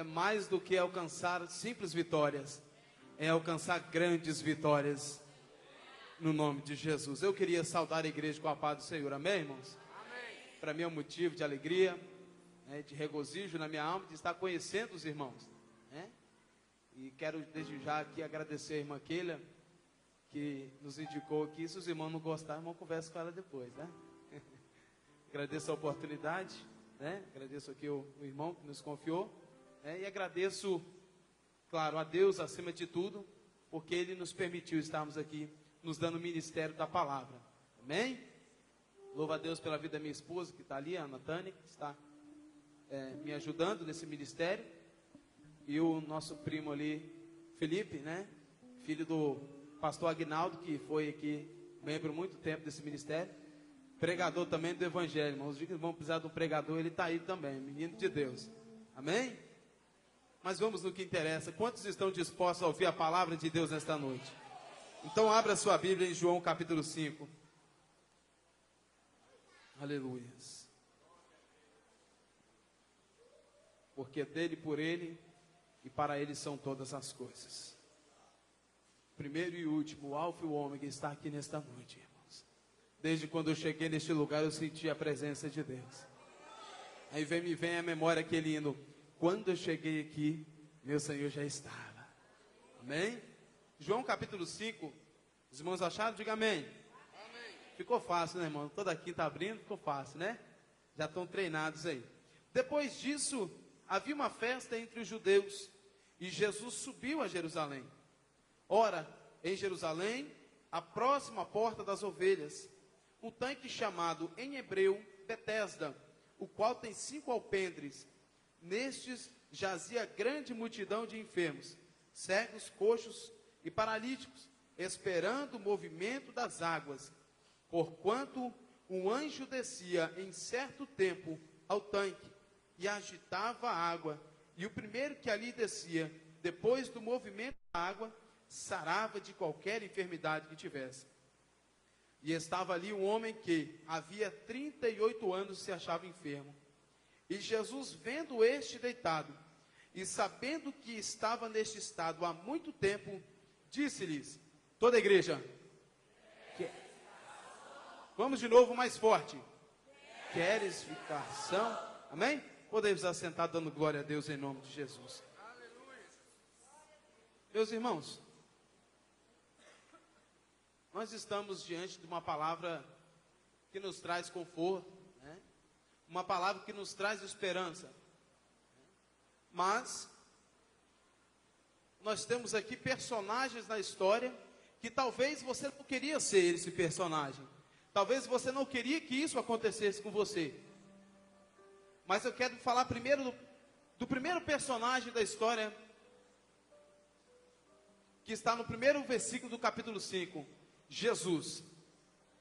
é mais do que alcançar simples vitórias, é alcançar grandes vitórias no nome de Jesus. Eu queria saudar a igreja com a paz do Senhor, amém, irmãos? Para mim é um motivo de alegria, né, de regozijo na minha alma, de estar conhecendo os irmãos, né? E quero desde já aqui agradecer a irmã Keila, que nos indicou aqui. Se os irmãos não gostarem, irmão, conversa com ela depois, né? Agradeço a oportunidade, né? Agradeço aqui o irmão que nos confiou, né? E agradeço, claro, a Deus acima de tudo, porque Ele nos permitiu estarmos aqui, nos dando o ministério da palavra, amém? Louvo a Deus pela vida da minha esposa, que está ali, a Ana Tânia, que está me ajudando nesse ministério, e o nosso primo ali, Felipe, né? Filho do pastor Aguinaldo, que foi aqui membro muito tempo desse ministério, pregador também do evangelho, irmãos. Os dias que vão precisar de um pregador, ele está aí também, menino de Deus, amém? Mas vamos no que interessa. Quantos estão dispostos a ouvir a palavra de Deus nesta noite? Então abra sua Bíblia em João capítulo 5. Aleluia. Porque dele, por ele e para ele são todas as coisas. Primeiro e último, o alfa e o ômega está aqui nesta noite, irmãos. Desde quando eu cheguei neste lugar, eu senti a presença de Deus. Aí me vem a memória aquele hino: quando eu cheguei aqui, meu Senhor já estava. Amém? João capítulo 5, os irmãos acharam? Diga amém. Amém. Ficou fácil, né, irmão? Toda quinta abrindo, ficou fácil, né? Já estão treinados aí. Depois disso, havia uma festa entre os judeus, e Jesus subiu a Jerusalém. Ora, em Jerusalém, a próxima porta das ovelhas, um tanque chamado em hebreu Betesda, o qual tem 5 alpendres. Nestes jazia grande multidão de enfermos, cegos, coxos e paralíticos, esperando o movimento das águas. Porquanto um anjo descia em certo tempo ao tanque e agitava a água, e o primeiro que ali descia, depois do movimento da água, sarava de qualquer enfermidade que tivesse. E estava ali um homem que havia 38 anos se achava enfermo. E Jesus, vendo este deitado, e sabendo que estava neste estado há muito tempo, disse-lhes, toda a igreja, vamos de novo mais forte, queres ficar são? Amém? Podemos assentar dando glória a Deus em nome de Jesus. Meus irmãos, nós estamos diante de uma palavra que nos traz conforto, né? Uma palavra que nos traz esperança. Mas nós temos aqui personagens na história que talvez você não queria ser esse personagem. Talvez você não queria que isso acontecesse com você. Mas eu quero falar primeiro do primeiro personagem da história, que está no primeiro versículo do capítulo 5. Jesus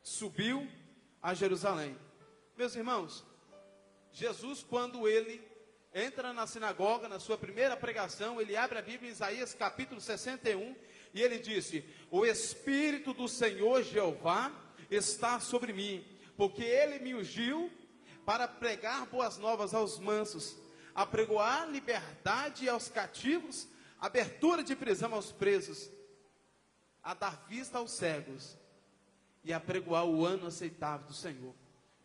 subiu a Jerusalém. Meus irmãos, Jesus, quando ele entra na sinagoga, na sua primeira pregação, ele abre a Bíblia em Isaías capítulo 61, e ele disse, o Espírito do Senhor Jeová está sobre mim, porque ele me ungiu para pregar boas novas aos mansos, apregoar liberdade aos cativos, abertura de prisão aos presos, a dar vista aos cegos e apregoar o ano aceitável do Senhor.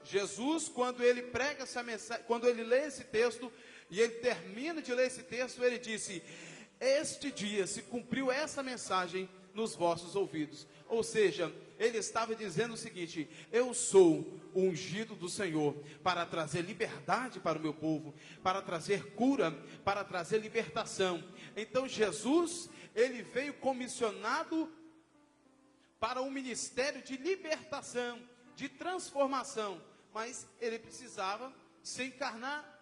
Jesus, quando ele prega essa mensagem, quando ele lê esse texto, e ele termina de ler esse texto, ele disse, este dia se cumpriu essa mensagem nos vossos ouvidos. Ou seja, ele estava dizendo o seguinte, eu sou o ungido do Senhor, para trazer liberdade para o meu povo, para trazer cura, para trazer libertação. Então Jesus, ele veio comissionado para um ministério de libertação, de transformação, mas ele precisava se encarnar,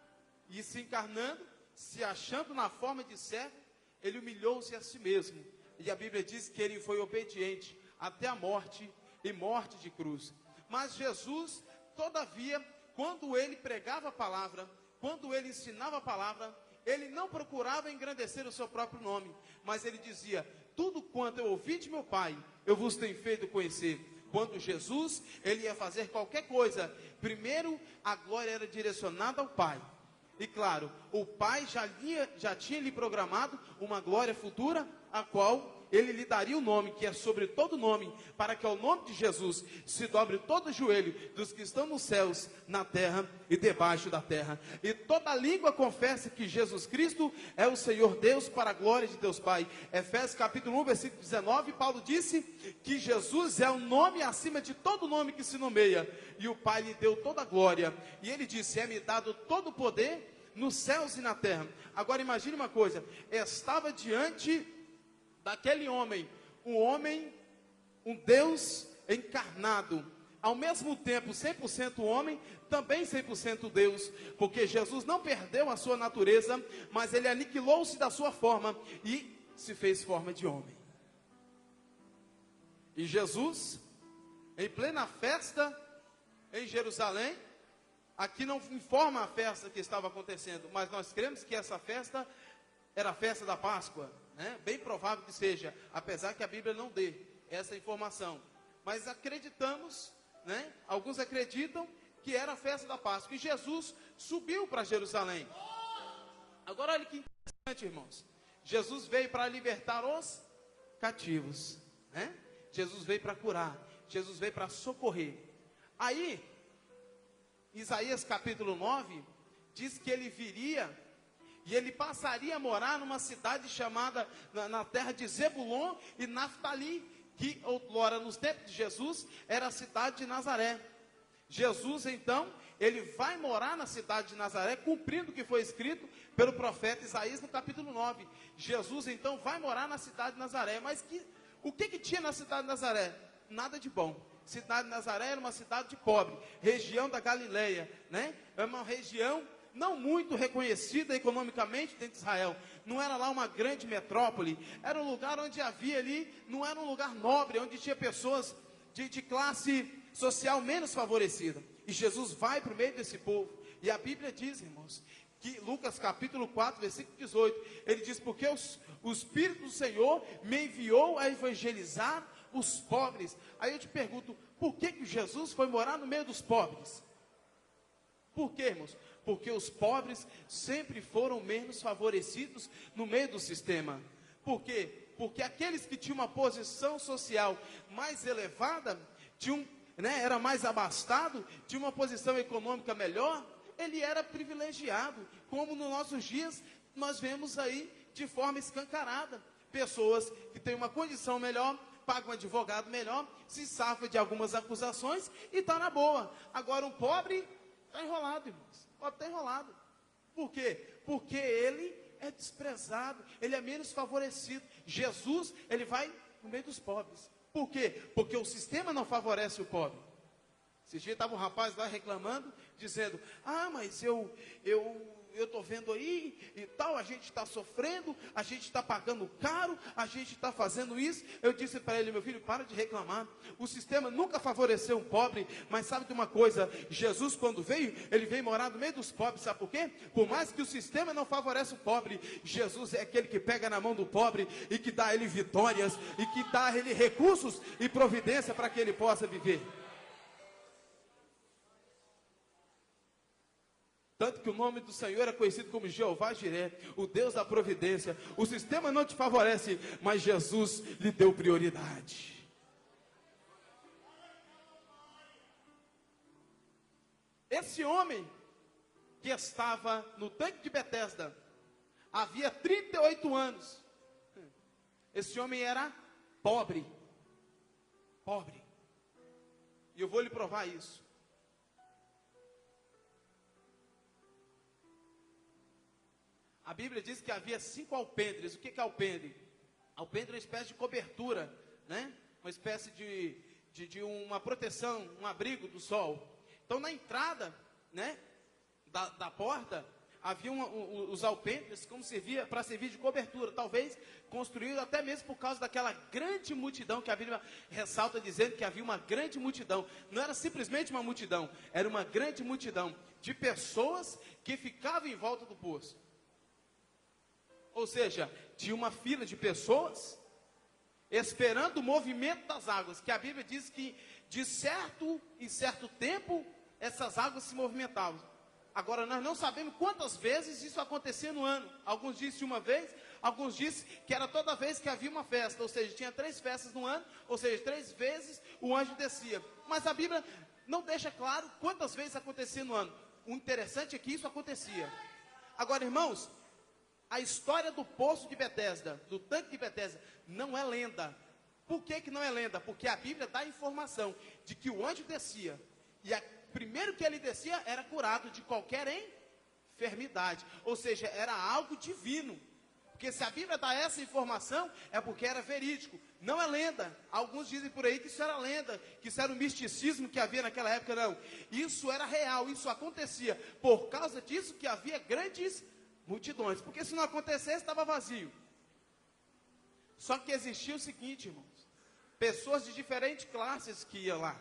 e se encarnando, se achando na forma de servo, ele humilhou-se a si mesmo, e a Bíblia diz que ele foi obediente até a morte, e morte de cruz. Mas Jesus, todavia, quando ele pregava a palavra, quando ele ensinava a palavra, ele não procurava engrandecer o seu próprio nome, mas ele dizia, tudo quanto eu ouvi de meu Pai, eu vos tenho feito conhecer. Quando Jesus, ele ia fazer qualquer coisa, primeiro a glória era direcionada ao Pai. E claro, o Pai já tinha lhe programado uma glória futura, a qual ele lhe daria o nome, que é sobre todo nome, para que ao nome de Jesus se dobre todo o joelho dos que estão nos céus, na terra e debaixo da terra. E toda língua confesse que Jesus Cristo é o Senhor Deus, para a glória de Deus Pai. Efésios capítulo 1, versículo 19, Paulo disse que Jesus é o nome acima de todo nome que se nomeia. E o Pai lhe deu toda a glória. E ele disse, é-me dado todo o poder nos céus e na terra. Agora imagine uma coisa, estava diante daquele homem, um Deus encarnado, ao mesmo tempo 100% homem, também 100% Deus, porque Jesus não perdeu a sua natureza, mas ele aniquilou-se da sua forma e se fez forma de homem. E Jesus, em plena festa em Jerusalém, aqui não informa a festa que estava acontecendo, mas nós cremos que essa festa era a festa da Páscoa, né? Bem provável que seja, apesar que a Bíblia não dê essa informação. Mas acreditamos, né? Alguns acreditam que era a festa da Páscoa. E Jesus subiu para Jerusalém. Agora olha que interessante, irmãos. Jesus veio para libertar os cativos, né? Jesus veio para curar. Jesus veio para socorrer. Aí, Isaías capítulo 9 diz que ele viria e ele passaria a morar numa cidade chamada, na terra de Zebulon e Naftali, que outrora nos tempos de Jesus era a cidade de Nazaré. Jesus então, ele vai morar na cidade de Nazaré, cumprindo o que foi escrito pelo profeta Isaías no capítulo 9. Jesus então vai morar na cidade de Nazaré, mas o que tinha na cidade de Nazaré? Nada de bom. Cidade de Nazaré era uma cidade de pobre, região da Galileia, né? É uma região não muito reconhecida economicamente dentro de Israel. Não era lá uma grande metrópole, era um lugar onde havia ali, não era um lugar nobre, onde tinha pessoas de classe social menos favorecida. E Jesus vai para o meio desse povo, e a Bíblia diz, irmãos, que Lucas capítulo 4, versículo 18, ele diz, porque o Espírito do Senhor me enviou a evangelizar os pobres. Aí eu te pergunto, por que Jesus foi morar no meio dos pobres? Por quê, irmãos? Porque os pobres sempre foram menos favorecidos no meio do sistema. Por quê? Porque aqueles que tinham uma posição social mais elevada, era mais abastado, tinha uma posição econômica melhor, ele era privilegiado, como nos nossos dias nós vemos aí de forma escancarada. Pessoas que têm uma condição melhor, paga um advogado melhor, se safa de algumas acusações e está na boa. Agora um pobre está enrolado, irmãos. O pobre está enrolado. Por quê? Porque ele é desprezado, ele é menos favorecido. Jesus, ele vai no meio dos pobres. Por quê? Porque o sistema não favorece o pobre. Esse dia estava um rapaz lá reclamando, dizendo, mas eu estou vendo aí e tal, a gente está sofrendo, a gente está pagando caro, a gente está fazendo isso. Eu disse para ele, meu filho, para de reclamar. O sistema nunca favoreceu um pobre, mas sabe de uma coisa? Jesus, quando veio, ele veio morar no meio dos pobres, sabe por quê? Por mais que o sistema não favorece o pobre, Jesus é aquele que pega na mão do pobre e que dá a ele vitórias, e que dá a ele recursos e providência para que ele possa viver. Tanto que o nome do Senhor é conhecido como Jeová Jiré, o Deus da providência. O sistema não te favorece, mas Jesus lhe deu prioridade. Esse homem que estava no tanque de Betesda, havia 38 anos. Esse homem era pobre. Pobre. E eu vou lhe provar isso. A Bíblia diz que havia 5 alpendres. O que é alpendre? Alpendre é uma espécie de cobertura, né? Uma espécie de uma proteção, um abrigo do sol. Então na entrada, né, da porta, havia os alpendres como para servir de cobertura. Talvez construído até mesmo por causa daquela grande multidão que a Bíblia ressalta, dizendo que havia uma grande multidão. Não era simplesmente uma multidão, era uma grande multidão de pessoas que ficavam em volta do poço. Ou seja, tinha uma fila de pessoas esperando o movimento das águas, que a Bíblia diz que de certo em certo tempo essas águas se movimentavam. Agora, nós não sabemos quantas vezes isso acontecia no ano. Alguns dizem uma vez, alguns dizem que era toda vez que havia uma festa. Ou seja, tinha 3 festas no ano, ou seja, 3 vezes o anjo descia. Mas a Bíblia não deixa claro quantas vezes acontecia no ano. O interessante é que isso acontecia. Agora, irmãos, a história do poço de Betesda, do tanque de Betesda, não é lenda. Por que não é lenda? Porque a Bíblia dá a informação de que o anjo descia. E primeiro que ele descia, era curado de qualquer enfermidade. Ou seja, era algo divino. Porque se a Bíblia dá essa informação, é porque era verídico. Não é lenda. Alguns dizem por aí que isso era lenda, que isso era um misticismo que havia naquela época. Não. Isso era real, isso acontecia. Por causa disso que havia grandes multidões. Porque se não acontecesse, estava vazio. Só que existia o seguinte, irmãos. Pessoas de diferentes classes que iam lá.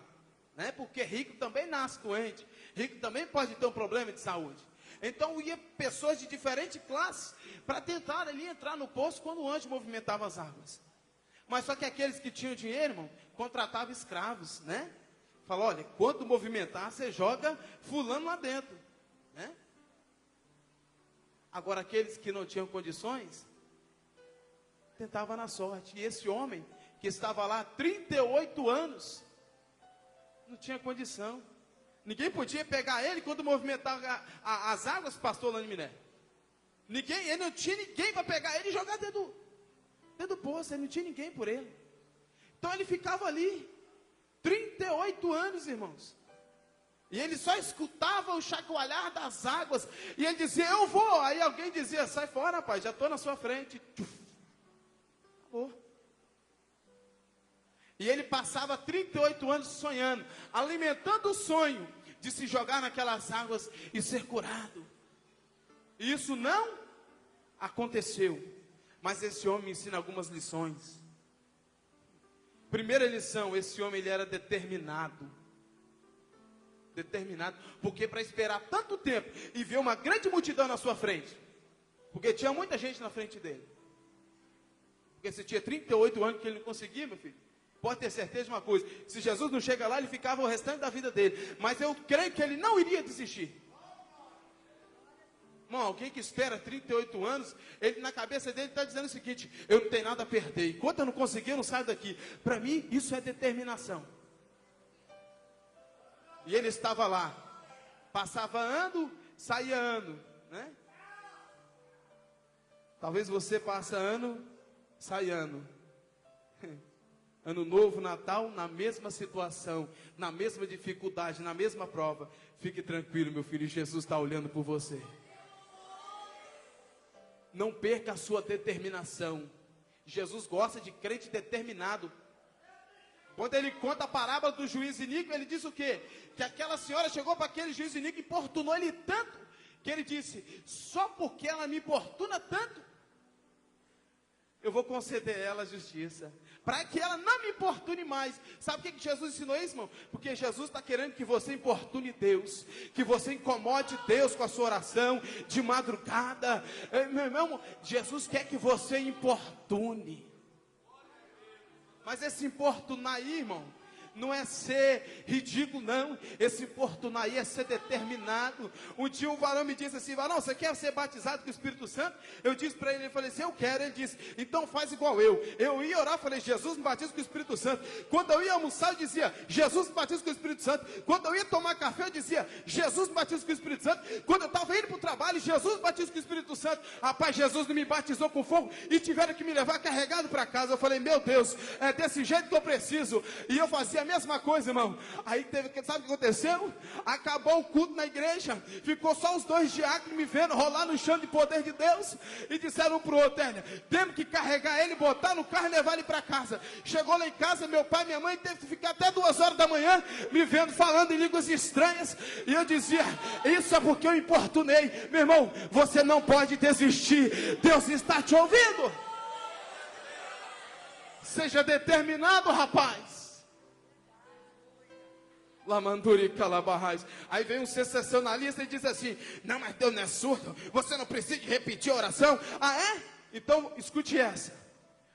Né? Porque rico também nasce doente. Rico também pode ter um problema de saúde. Então ia pessoas de diferentes classes para tentar ali entrar no poço quando o anjo movimentava as águas. Mas só que aqueles que tinham dinheiro, irmão, contratavam escravos, né? Falou, olha, quando movimentar, você joga fulano lá dentro, né? Agora aqueles que não tinham condições, tentavam na sorte. E esse homem, que estava lá há 38 anos, não tinha condição. Ninguém podia pegar ele quando movimentava as águas, pastor Laniminé. Ele não tinha ninguém para pegar ele e jogar dentro do poço. Ele não tinha ninguém por ele. Então ele ficava ali 38 anos, irmãos. E ele só escutava o chacoalhar das águas. E ele dizia, eu vou. Aí alguém dizia, sai fora, rapaz, já estou na sua frente. Acabou. E ele passava 38 anos sonhando, alimentando o sonho de se jogar naquelas águas e ser curado. E isso não aconteceu. Mas esse homem ensina algumas lições. Primeira lição, esse homem ele era determinado. Determinado, porque para esperar tanto tempo e ver uma grande multidão na sua frente, porque tinha muita gente na frente dele. Porque se tinha 38 anos que ele não conseguia, meu filho, pode ter certeza de uma coisa, se Jesus não chega lá, ele ficava o restante da vida dele. Mas eu creio que ele não iria desistir. Irmão, alguém que espera 38 anos, ele na cabeça dele está dizendo o seguinte, eu não tenho nada a perder, enquanto eu não conseguir, eu não saio daqui. Para mim, isso é determinação. E ele estava lá, passava ano, saía ano, né? Talvez você passe ano, sai ano. Ano novo, Natal, na mesma situação, na mesma dificuldade, na mesma prova. Fique tranquilo, meu filho, Jesus está olhando por você. Não perca a sua determinação. Jesus gosta de crente determinado. Quando ele conta a parábola do juiz iníquo, ele diz o quê? Que aquela senhora chegou para aquele juiz iníquo e importunou ele tanto, que ele disse, só porque ela me importuna tanto, eu vou conceder a ela a justiça, para que ela não me importune mais. Sabe o que Jesus ensinou isso, irmão? Porque Jesus está querendo que você importune Deus, que você incomode Deus com a sua oração, de madrugada. Meu irmão, Jesus quer que você importune. Mas esse importunar aí, irmão, não é ser ridículo, não. Esse importunar aí é ser determinado. Um dia um varão me disse assim, varão, você quer ser batizado com o Espírito Santo? Eu disse para ele, falei assim, eu quero. Ele disse, então faz igual eu. Eu ia orar, falei, Jesus me batiza com o Espírito Santo. Quando eu ia almoçar, eu dizia, Jesus me batiza com o Espírito Santo. Quando eu ia tomar café, eu dizia, Jesus me batiza com o Espírito Santo. Quando eu estava indo para o trabalho, Jesus me batiza com o Espírito Santo. Rapaz, Jesus não me batizou com fogo e tiveram que me levar carregado para casa. Eu falei, meu Deus, é desse jeito que eu preciso. E eu fazia a mesma coisa, irmão. Aí sabe o que aconteceu? Acabou o culto na igreja, ficou só os 2 diáconos me vendo rolar no chão de poder de Deus, e disseram um para o outro, temos que carregar ele, botar no carro e levar ele para casa. Chegou lá em casa, meu pai e minha mãe teve que ficar até 2 horas da manhã me vendo falando em línguas estranhas, e eu dizia, isso é porque eu importunei. Meu irmão, você não pode desistir, Deus está te ouvindo. Seja determinado, rapaz. Lamanduri calabarrais. Aí vem um sensacionalista e diz assim, não, mas Deus não é surdo, você não precisa repetir a oração. Ah, é? Então escute essa.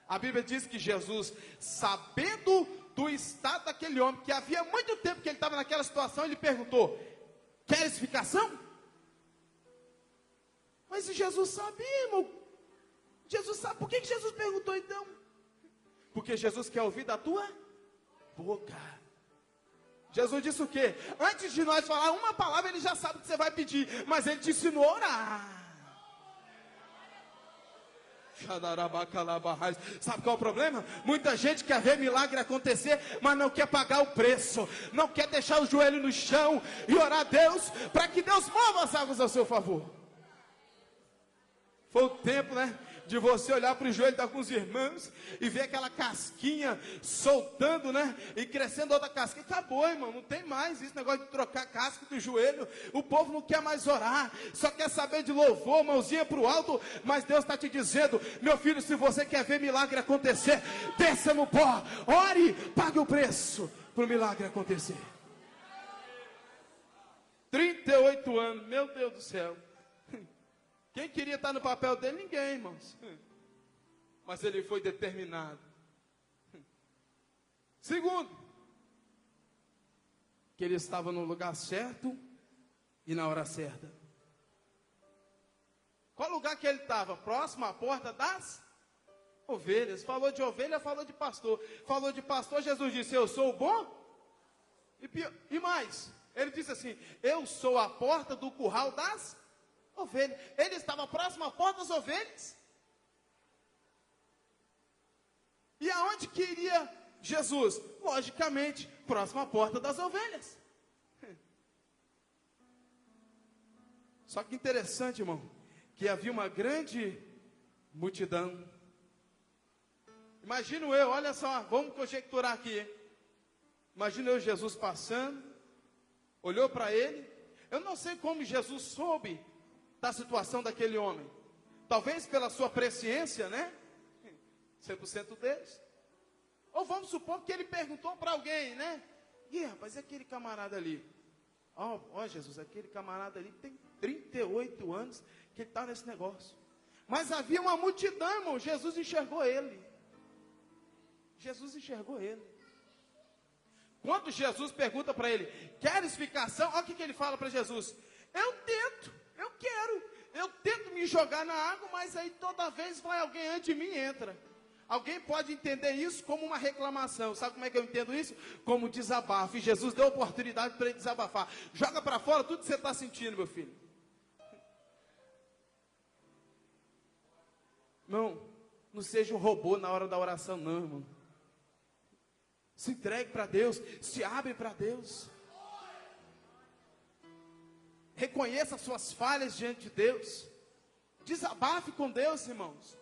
A Bíblia diz que Jesus, sabendo do estado daquele homem, que havia muito tempo que ele estava naquela situação, ele perguntou, quer explicação? se Jesus sabia, irmão. Jesus sabe. Por que Jesus perguntou então? Porque Jesus quer ouvir da tua boca. Jesus disse o quê? Antes de nós falar uma palavra, ele já sabe o que você vai pedir. Mas ele te ensinou a orar. Sabe qual é o problema? Muita gente quer ver milagre acontecer, mas não quer pagar o preço. Não quer deixar o joelho no chão e orar a Deus, para que Deus mova as águas a seu favor. Foi o tempo, né? De você olhar para o joelho de alguns irmãos e ver aquela casquinha soltando, né? E crescendo outra casquinha. Acabou, irmão, não tem mais esse negócio de trocar a casca do joelho. O povo não quer mais orar, só quer saber de louvor, mãozinha para o alto. Mas Deus está te dizendo, meu filho, se você quer ver milagre acontecer, desça no pó, ore, pague o preço para o milagre acontecer. 38 anos, meu Deus do céu. Quem queria estar no papel dele? Ninguém, irmãos. Mas ele foi determinado. Segundo, que ele estava no lugar certo e na hora certa. Qual lugar que ele estava? Próximo à porta das ovelhas. Falou de ovelha, falou de pastor. Falou de pastor, Jesus disse, eu sou o bom. E mais, ele disse assim, eu sou a porta do curral das ovelhas. Ele estava próximo à porta das ovelhas. E aonde que iria Jesus? Logicamente, próximo à porta das ovelhas. Só que interessante, irmão, que havia uma grande multidão. Imagino eu, olha só, vamos conjecturar aqui, hein? Imagino eu, Jesus passando, olhou para ele. Eu não sei como Jesus soube da situação daquele homem. Talvez pela sua presciência, né? 100% deles. Ou vamos supor que ele perguntou para alguém, né? E rapaz, e aquele camarada ali? Ó Jesus, aquele camarada ali tem 38 anos que ele está nesse negócio. Mas havia uma multidão, irmão. Jesus enxergou ele. Jesus enxergou ele. Quando Jesus pergunta para ele, queres ficação? Olha o que ele fala para Jesus. Eu tento me jogar na água, mas aí toda vez vai alguém antes de mim e entra. Alguém pode entender isso como uma reclamação. Sabe como é que eu entendo isso? Como desabafo. E Jesus deu oportunidade para ele desabafar. Joga para fora tudo que você está sentindo, meu filho. Irmão, não seja um robô na hora da oração, não, irmão. Se entregue para Deus, se abre para Deus. Reconheça as suas falhas diante de Deus. Desabafe com Deus, irmãos.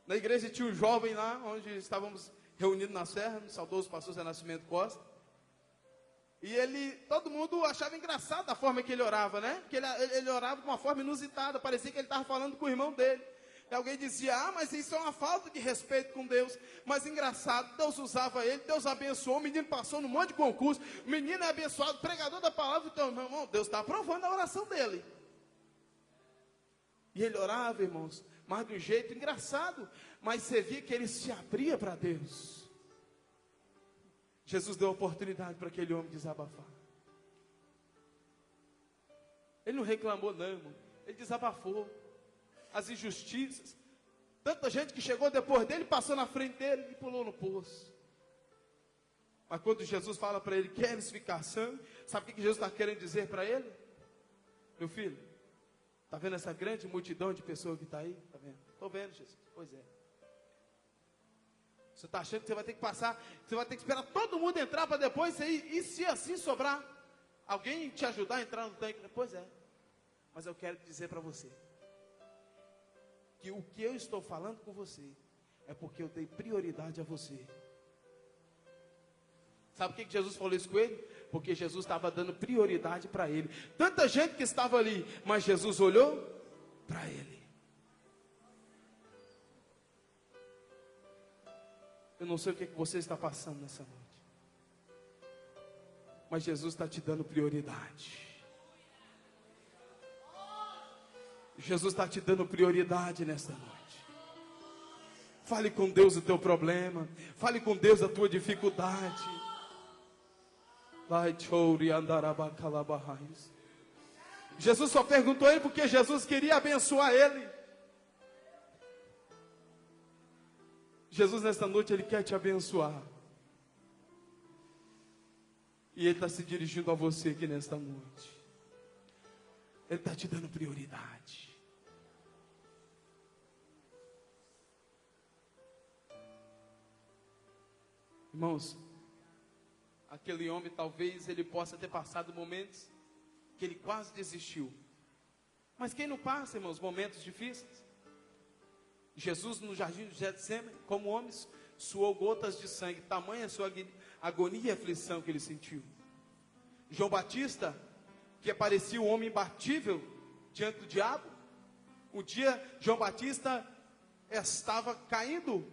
Na igreja tinha um jovem lá, onde estávamos reunidos na serra, no saudoso pastor Zé Nascimento Costa. E todo mundo achava engraçado a forma que ele orava, né? Porque ele orava de uma forma inusitada, parecia que ele estava falando com o irmão dele. E alguém dizia, mas isso é uma falta de respeito com Deus. Mas engraçado, Deus usava ele, Deus abençoou, o menino passou num monte de concurso, o menino é abençoado, pregador da palavra. Então, meu irmão, Deus está aprovando a oração dele. E ele orava, irmãos, mas de um jeito engraçado, mas você via que ele se abria para Deus. Jesus deu oportunidade para aquele homem desabafar. Ele não reclamou não, irmão. Ele desabafou as injustiças. Tanta gente que chegou depois dele, passou na frente dele e pulou no poço. Mas quando Jesus fala para ele, queres ficar sã? Sabe o que Jesus está querendo dizer para ele? Meu filho, está vendo essa grande multidão de pessoas que está aí? Está vendo? Estou vendo, Jesus. Pois é. Você está achando que você vai ter que passar, você vai ter que esperar todo mundo entrar para depois sair, e se assim sobrar, alguém te ajudar a entrar no tanque? Pois é. Mas eu quero dizer para você, que o que eu estou falando com você, é porque eu dei prioridade a você. Sabe por que Jesus falou isso com ele? Porque Jesus estava dando prioridade para ele. Tanta gente que estava ali, mas Jesus olhou para ele. Eu não sei o que você está passando nessa noite, mas Jesus está te dando prioridade. Jesus está te dando prioridade nesta noite. Fale com Deus o teu problema. Fale com Deus a tua dificuldade. Jesus só perguntou ele porque Jesus queria abençoar ele. Jesus nesta noite, Ele quer te abençoar. E Ele está se dirigindo a você aqui nesta noite. Ele está te dando prioridade. Irmãos, aquele homem talvez ele possa ter passado momentos que ele quase desistiu. Mas quem não passa, irmãos, momentos difíceis? Jesus no jardim de Getsêmani, como homem, suou gotas de sangue, tamanha a sua agonia e aflição que ele sentiu. João Batista, que parecia um homem imbatível diante do diabo, um dia João Batista estava caindo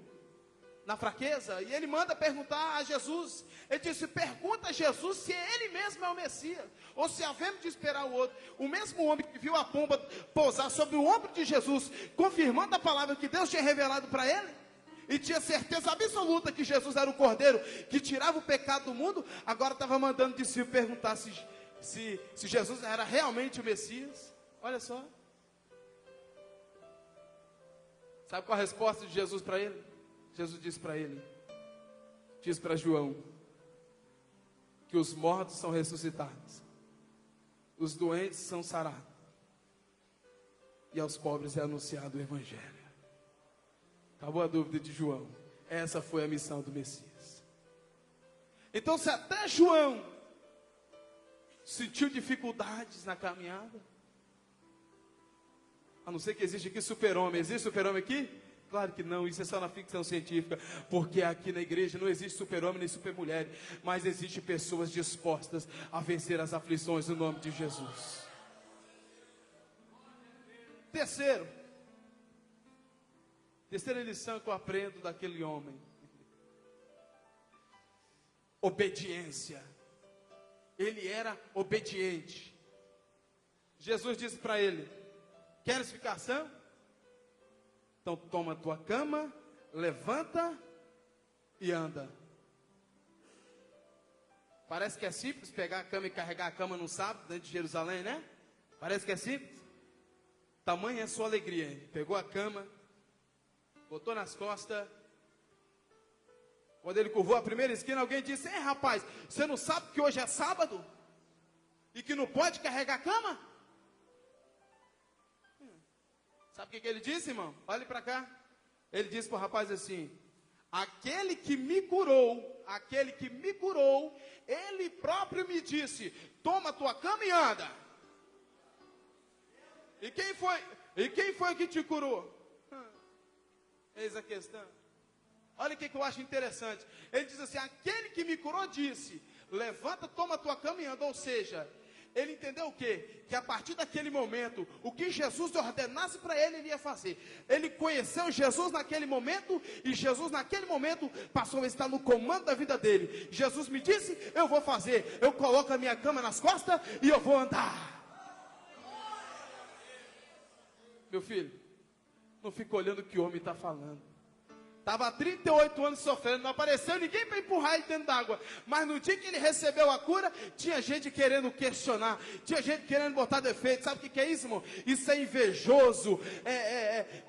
na fraqueza, e ele manda perguntar a Jesus. Ele disse: pergunta a Jesus se ele mesmo é o Messias, ou se havemos de esperar o outro. O mesmo homem que viu a pomba pousar sobre o ombro de Jesus, confirmando a palavra que Deus tinha revelado para ele, e tinha certeza absoluta que Jesus era o Cordeiro que tirava o pecado do mundo, agora estava mandando o discípulo perguntar se Jesus era realmente o Messias. Olha só. Sabe qual a resposta de Jesus para ele? Jesus disse para ele, diz para João, que os mortos são ressuscitados, os doentes são sarados, e aos pobres é anunciado o Evangelho. Acabou a dúvida de João. Essa foi a missão do Messias. Então, se até João sentiu dificuldades na caminhada, a não ser que existe aqui super-homem. Existe super-homem aqui? Claro que não, isso é só na ficção científica, porque aqui na igreja não existe super-homem nem super-mulher, mas existe pessoas dispostas a vencer as aflições no nome de Jesus. Terceira lição que eu aprendo daquele homem: obediência. Ele era obediente. Jesus disse para ele: queres ficar são? Então toma a tua cama, levanta e anda. Parece que é simples pegar a cama e carregar a cama num sábado dentro de Jerusalém, né? Parece que é simples. Tamanha é a sua alegria, hein? Pegou a cama, botou nas costas. Quando ele curvou a primeira esquina, alguém disse: ei, rapaz, você não sabe que hoje é sábado? E que não pode carregar a cama? Sabe o que ele disse, irmão? Olhe para cá. Ele disse para o rapaz assim: aquele que me curou, ele próprio me disse: toma tua cama e anda. E quem foi que te curou? Eis a questão. Olha o que eu acho interessante. Ele diz assim: aquele que me curou disse: levanta, toma tua cama e anda. Ou seja, ele entendeu o quê? Que a partir daquele momento, o que Jesus ordenasse para ele, ele ia fazer. Ele conheceu Jesus naquele momento, e Jesus naquele momento passou a estar no comando da vida dele. Jesus me disse: eu vou fazer. Eu coloco a minha cama nas costas e eu vou andar. Meu filho, não fica olhando o que o homem está falando. Estava há 38 anos sofrendo, não apareceu ninguém para empurrar ele dentro d'água. Mas no dia que ele recebeu a cura, tinha gente querendo questionar, tinha gente querendo botar defeito. Sabe o que é isso, irmão? Isso é invejoso,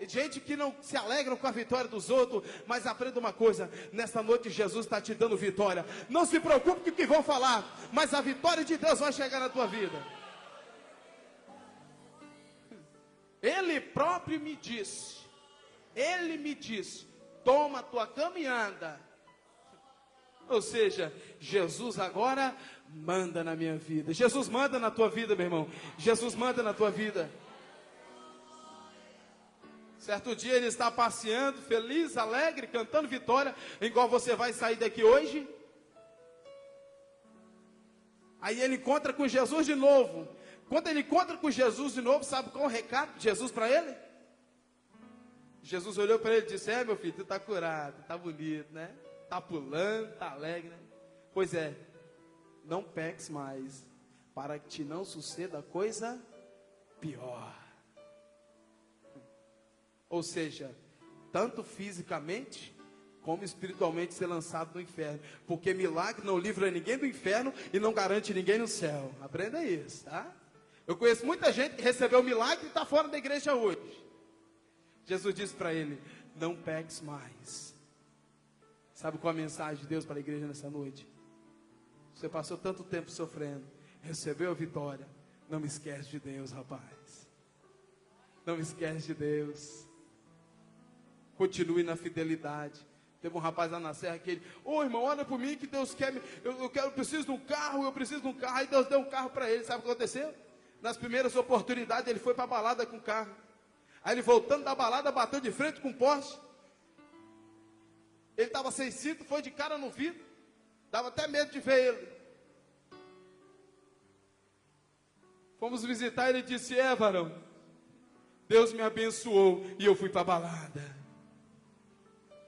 gente que não se alegra com a vitória dos outros. Mas aprenda uma coisa: nesta noite Jesus está te dando vitória. Não se preocupe com o que vão falar, mas a vitória de Deus vai chegar na tua vida. Ele próprio me disse, toma a tua cama e anda. Ou seja, Jesus agora manda na minha vida. Jesus manda na tua vida, meu irmão. Jesus manda na tua vida. Certo dia ele está passeando, feliz, alegre, cantando vitória, igual você vai sair daqui hoje. Aí ele encontra com Jesus de novo. Quando ele encontra com Jesus de novo, sabe qual é o recado de Jesus para ele? Jesus olhou para ele e disse: meu filho, tu está curado, está bonito, né? Está pulando, está alegre, né? Pois é, não peques mais, para que te não suceda coisa pior. Ou seja, tanto fisicamente como espiritualmente ser lançado no inferno. Porque milagre não livra ninguém do inferno e não garante ninguém no céu. Aprenda isso, tá? Eu conheço muita gente que recebeu o milagre e está fora da igreja hoje. Jesus disse para ele: não peques mais. Sabe qual a mensagem de Deus para a igreja nessa noite? Você passou tanto tempo sofrendo, recebeu a vitória. Não me esquece de Deus, rapaz. Não me esquece de Deus. Continue na fidelidade. Teve um rapaz lá na serra que ele: ô irmão, olha por mim que Deus quer me. Eu preciso de um carro, eu preciso de um carro. Aí Deus deu um carro para ele. Sabe o que aconteceu? Nas primeiras oportunidades ele foi para a balada com o carro. Aí ele voltando da balada, bateu de frente com um poste. Ele estava sem cinto, foi de cara no vidro. Dava até medo de ver ele. Fomos visitar, ele disse: varão, Deus me abençoou e eu fui para a balada.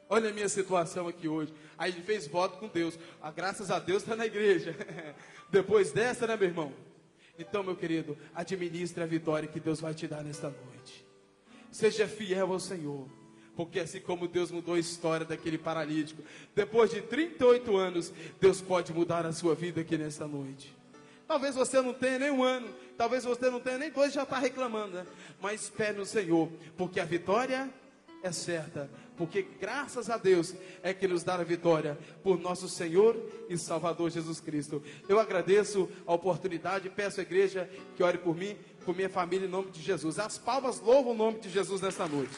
Olha a minha situação aqui hoje. Aí ele fez voto com Deus. Graças a Deus está na igreja. Depois dessa, né, meu irmão? Então, meu querido, administre a vitória que Deus vai te dar nesta noite. Seja fiel ao Senhor. Porque assim como Deus mudou a história daquele paralítico, depois de 38 anos, Deus pode mudar a sua vida aqui nesta noite. Talvez você não tenha nem um ano, talvez você não tenha nem dois, já está reclamando, né? Mas espere no Senhor, porque a vitória é certa. Porque graças a Deus é que nos dá a vitória por nosso Senhor e Salvador Jesus Cristo. Eu agradeço a oportunidade, peço à igreja que ore por mim, por minha família em nome de Jesus. As palmas louvam o nome de Jesus nessa noite.